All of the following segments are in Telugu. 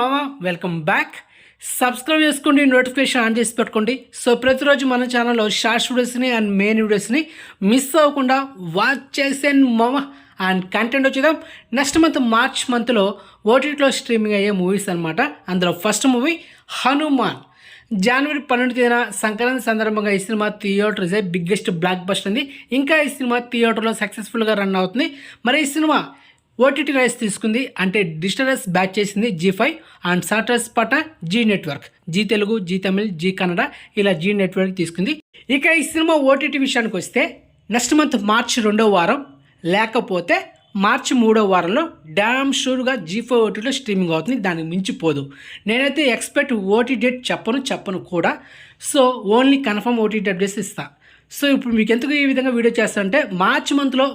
మామ వెల్కమ్ బ్యాక్. సబ్స్క్రైబ్ చేసుకోండి, నోటిఫికేషన్ ఆన్ చేసి పెట్టుకోండి. సో ప్రతిరోజు మన ఛానల్లో షార్ట్స్ వీడియోస్ని అండ్ మెయిన్ వీడియోస్ని మిస్ అవ్వకుండా వాచ్ చేసాను మామ. అండ్ కంటెంట్ వచ్చేద్దాం. నెక్స్ట్ మంత్ మార్చ్ మంత్లో ఓటీటీలో స్ట్రీమింగ్ అయ్యే మూవీస్ అనమాట. అందులో ఫస్ట్ మూవీ హనుమాన్. జనవరి 12 తేదీన సంక్రాంతి సందర్భంగా ఈ cinema theatre is biggest block buster ఉంది. ఇంకా ఈ సినిమా థియేటర్లో సక్సెస్ఫుల్గా రన్ అవుతుంది. మరి ఈ సినిమా ఓటీటీ రైట్స్ తీసుకుంది, అంటే డిజిటల్ రైట్స్ బ్యాక్ చేసింది G5 అండ్ సాటర్స్ పాట జీ నెట్వర్క్, జీ తెలుగు, జీ తమిళ్, జీ కన్నడ, ఇలా జీ నెట్వర్క్ తీసుకుంది. ఇక ఈ సినిమా ఓటీటీ విషయానికి వస్తే నెక్స్ట్ మంత్ మార్చి 2వ వారం లేకపోతే మార్చి 3వ వారంలో డ్యామ్ షూర్గా G5 ఓటీటీలో స్ట్రీమింగ్ అవుతుంది. దానికి మించిపోదు. నేనైతే ఎక్స్పెక్ట్ ఓటీ డేట్ చెప్పను కూడా. So only confirm OTT updates ఇస్తాను. సో ఇప్పుడు మీకు ఎందుకు ఈ విధంగా వీడియో చేస్తానంటే మార్చి మంత్లో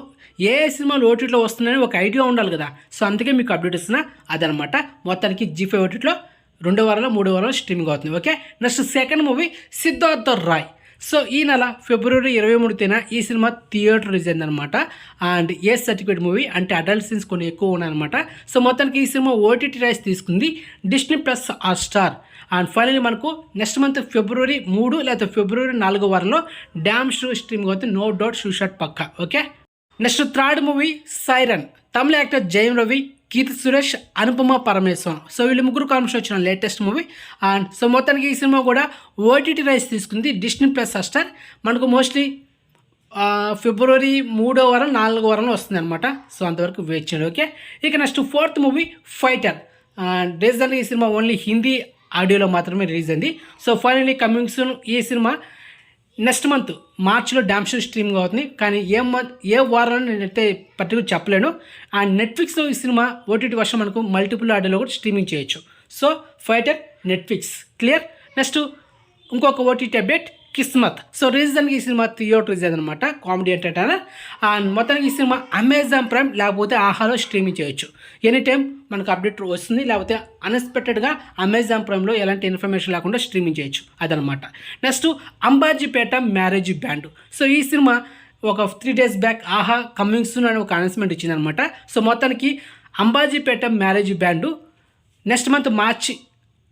ఏ సినిమాలు ఓటీటీలో వస్తున్నాయని ఒక ఐడియా ఉండాలి కదా. సో అందుకే మీకు అప్డేట్ ఇస్తున్నా. అదనమాట. మొత్తానికి G5 ఓటీటీలో 2వ వారంలో 3వ వారంలో స్ట్రీమింగ్ అవుతుంది. Okay, next second movie Siddharth Roy. So ఈ నెల ఫిబ్రవరి 23 తేదీన ఈ సినిమా థియేటర్ రిలీజ్ అయిందనమాట. అండ్ ఏ సర్టిఫికేట్ మూవీ, అంటే అడల్ట్ సీన్స్ కొన్ని ఎక్కువ ఉన్నాయన్నమాట. సో మొత్తానికి ఈ సినిమా ఓటీటీ రైట్స్ తీసుకుంది Disney plus Hotstar. And finally మనకు నెక్స్ట్ మంత్ ఫిబ్రవరి 3 లేదా ఫిబ్రవరి 4వ వారంలో డ్యామ్ షో స్ట్రీమింగ్ అవుతుంది. నో డౌట్, షూ షాట్ పక్కా. Okay, next third movie siren. Tamil actor Jayam Ravi, Keerthy Suresh, Anupama Parameswaram. So వీళ్ళు ముగ్గురు కాంబినేషన్ వచ్చిన లేటెస్ట్ మూవీ. అండ్ సో మొత్తానికి ఈ సినిమా కూడా ఓటీటీ రైట్స్ తీసుకుంది డిస్నీ ప్లస్ హాట్‌స్టార్. మనకు మోస్ట్లీ ఫిబ్రవరి 3వ వారం 4వ వారంలో వస్తుంది అనమాట. సో అంతవరకు వెయిట్ చేయండి. ఓకే, ఇక నెక్స్ట్ ఫోర్త్ మూవీ ఫైటర్. రీజన్గా ఈ సినిమా ఓన్లీ హిందీ ఆడియోలో మాత్రమే రిలీజ్ అయింది. సో ఫైనల్లీ కమింగ్ సూన్ ఈ సినిమా నెక్స్ట్ మంత్ మార్చిలో డ్యామ్ షో స్ట్రీమింగ్ అవుతుంది. కానీ ఏ వారంలో నేనైతే పర్టికులర్ చెప్పలేను. అండ్ నెట్ఫ్లిక్స్లో ఈ సినిమా ఓటీటీ వర్షన్ మనకు మల్టిపుల్ ఆడియోలో కూడా స్ట్రీమింగ్ చేయొచ్చు. So fighter Netflix clear. Next ఇంకొక ఓటీటీ అప్డేట్ కిస్మత్. సో రీజన్కి ఈ సినిమా థియేటర్ రిలీజ్ అయిందనమాట, కామెడీ ఎంటర్టైనర్. అండ్ మొత్తానికి ఈ సినిమా అమెజాన్ ప్రైమ్ లేకపోతే ఆహాలో స్ట్రీమింగ్ చేయొచ్చు. ఎనీ టైం మనకు అప్డేట్ వస్తుంది, లేకపోతే అన్ఎక్స్పెక్టెడ్గా అమెజాన్ ప్రైమ్లో ఎలాంటి ఇన్ఫర్మేషన్ లేకుండా స్ట్రీమింగ్ చేయొచ్చు. అదనమాట. నెక్స్ట్ అంబాజీపేట మ్యారేజ్ బ్యాండ్. సో ఈ సినిమా ఒక 3 days back Aha coming soon అని ఒక అనౌన్స్మెంట్ ఇచ్చిందనమాట. సో మొత్తానికి Ambajipeta marriage band next month March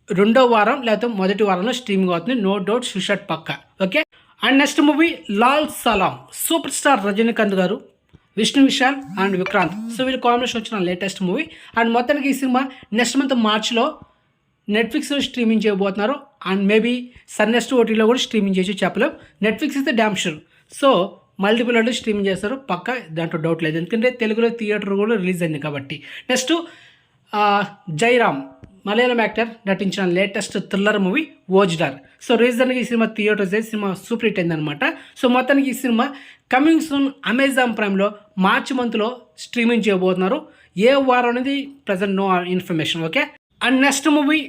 2వ వారం లేకపోతే 1వ వారంలో స్ట్రీమింగ్ అవుతుంది. నో డౌట్, షూషాట్ పక్కా. Okay, and next movie Lal Salaam. Super star Rajinikanth గారు, విష్ణు విశాల్ అండ్ విక్రాంత్. సో వీళ్ళు కాంబినేషన్ వచ్చిన లేటెస్ట్ మూవీ. అండ్ మొత్తానికి ఈ సినిమా నెక్స్ట్ మంత్ మార్చిలో నెట్ఫ్లిక్స్లో స్ట్రీమింగ్ చేయబోతున్నారు. అండ్ మేబీ నెక్స్ట్ ఓటీలో కూడా స్ట్రీమింగ్ చేసి చెప్పలేం. నెట్ఫ్లిక్స్ అయితే damn sure. So multiple audio streaming చేస్తారు పక్కా, దాంట్లో డౌట్ లేదు. ఎందుకంటే తెలుగులో థియేటర్ కూడా రిలీజ్ అయింది కాబట్టి. నెక్స్ట్ జైరామ్, మలయాళం యాక్టర్ నటించిన latest thriller movie Ozler. So రీజన్గా ఈ సినిమా థియేటర్స్ సినిమా సూపర్ హిట్ అయిందనమాట. సో మొత్తానికి ఈ సినిమా కమింగ్ సూన్ అమెజాన్ ప్రైమ్లో మార్చి మంత్లో స్ట్రీమింగ్ చేయబోతున్నారు. ఏ వారం అనేది present no information. Okay, and next movie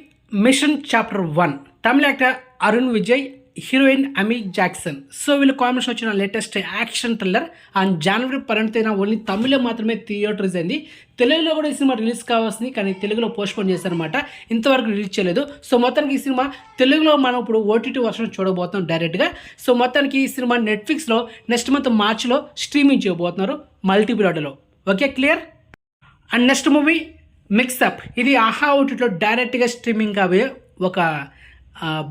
mission chapter 1. Tamil actor Arun Vijay, heroine Amy Jackson. So వీళ్ళు కాంబినేషన్ వచ్చిన లేటెస్ట్ యాక్షన్ థ్రిల్లర్. అండ్ జనవరి 12 తేదీన ఓన్లీ తమిళ మాత్రమే థియేటర్స్ అయింది. తెలుగులో కూడా ఈ సినిమా రిలీజ్ కావాల్సింది, కానీ తెలుగులో పోస్ట్పోన్ చేశారనమాట. ఇంతవరకు రిలీజ్ చేయలేదు. సో మొత్తానికి ఈ సినిమా తెలుగులో మనం ఇప్పుడు ఓటీటీ వర్షన్ చూడబోతున్నాం డైరెక్ట్గా. సో మొత్తానికి ఈ సినిమా నెట్ఫ్లిక్స్లో నెక్స్ట్ మంత్ మార్చిలో స్ట్రీమింగ్ చేయబోతున్నారు మల్టిపుల్ ఆడియోలో. Okay, clear. And next movie mixup. ఇది ఆహా ఓటీటీలో డైరెక్ట్గా స్ట్రీమింగ్ కాబోయే ఒక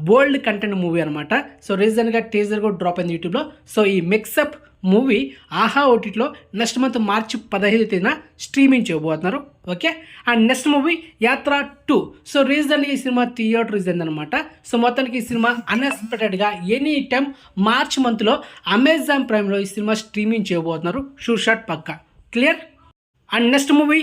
బోల్డ్ కంటెంట్ మూవీ అనమాట. సో రీజన్గా టీజర్ కూడా డ్రాప్ అయింది యూట్యూబ్లో. సో ఈ మిక్సప్ మూవీ ఆహా ఓటీటీలో నెక్స్ట్ మంత్ మార్చి 15 తేదీన స్ట్రీమింగ్ చేయబోతున్నారు. ఓకే, అండ్ నెక్స్ట్ మూవీ యాత్ర 2. సో రీజన్గా ఈ సినిమా థియేటర్ రిలీజ్ అయిందనమాట. సో మొత్తానికి ఈ సినిమా అన్ఎక్స్పెక్టెడ్గా ఎనీ టైం మార్చ్ మంత్లో అమెజాన్ ప్రైమ్లో ఈ సినిమా స్ట్రీమింగ్ చేయబోతున్నారు. షూర్ షాట్ పక్కా, క్లియర్. అండ్ నెక్స్ట్ మూవీ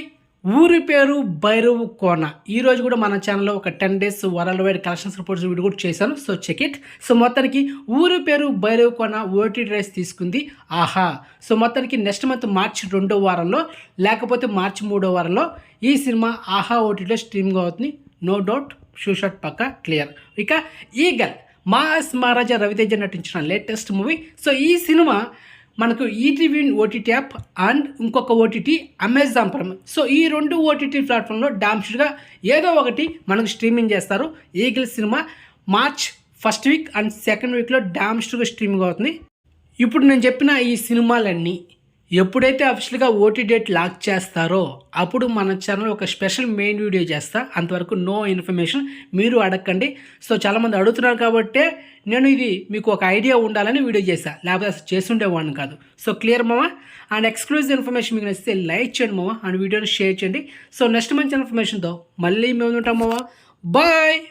ఊరి పేరు భైరవ్ కోన. ఈరోజు కూడా మన ఛానల్లో ఒక 10 days world wide collections reports video కూడా చేశాను. So check it. సో మొత్తానికి ఊరి పేరు భైరవ్ కోన ఓటీటీ రైట్స్ తీసుకుంది ఆహా. సో మొత్తానికి నెక్స్ట్ మంత్ మార్చి 2వ వారంలో లేకపోతే మార్చి 3వ వారంలో ఈ సినిమా ఆహా ఓటీటీలో స్ట్రీమింగ్ అవుతుంది. నో డౌట్, షూ షాట్ పక్కా, క్లియర్. ఇక ఈగల్, మాస్ మహారాజా రవితేజ నటించిన లేటెస్ట్ మూవీ. సో ఈ సినిమా మనకు ఈటీవీ ఓటీటీ యాప్ అండ్ ఇంకొక ఓటీటీ అమెజాన్ ప్రైమ్. సో ఈ 2 ఓటీటీ ప్లాట్ఫామ్లో డామ్ షూర్గా ఏదో ఒకటి మనకు స్ట్రీమింగ్ చేస్తారు. Eagle cinema March 1st week and 2nd వీక్లో డామ్ షూర్గా స్ట్రీమింగ్ అవుతుంది. ఇప్పుడు నేను చెప్పిన ఈ సినిమాలన్నీ ఎప్పుడైతే అఫీషియల్గా ఓటీ డేట్ లాక్ చేస్తారో అప్పుడు మన ఛానల్ ఒక స్పెషల్ మెయిన్ వీడియో చేస్తా. అంతవరకు నో ఇన్ఫర్మేషన్ మీరు అడగండి. సో చాలామంది అడుగుతున్నారు కాబట్టే నేను ఇది మీకు ఒక ఐడియా ఉండాలని వీడియో చేశా, లేకపోతే అసలు చేస్తుండేవాడిని కాదు. సో క్లియర్ మామ. అండ్ ఎక్స్క్లూజివ్ ఇన్ఫర్మేషన్ మీకు నచ్చితే లైక్ చేయండి మామ, అండ్ వీడియోని షేర్ చేయండి. సో నెక్స్ట్ మంచి ఇన్ఫర్మేషన్తో మళ్ళీ మేము ఉంటాం మామ. బాయ్.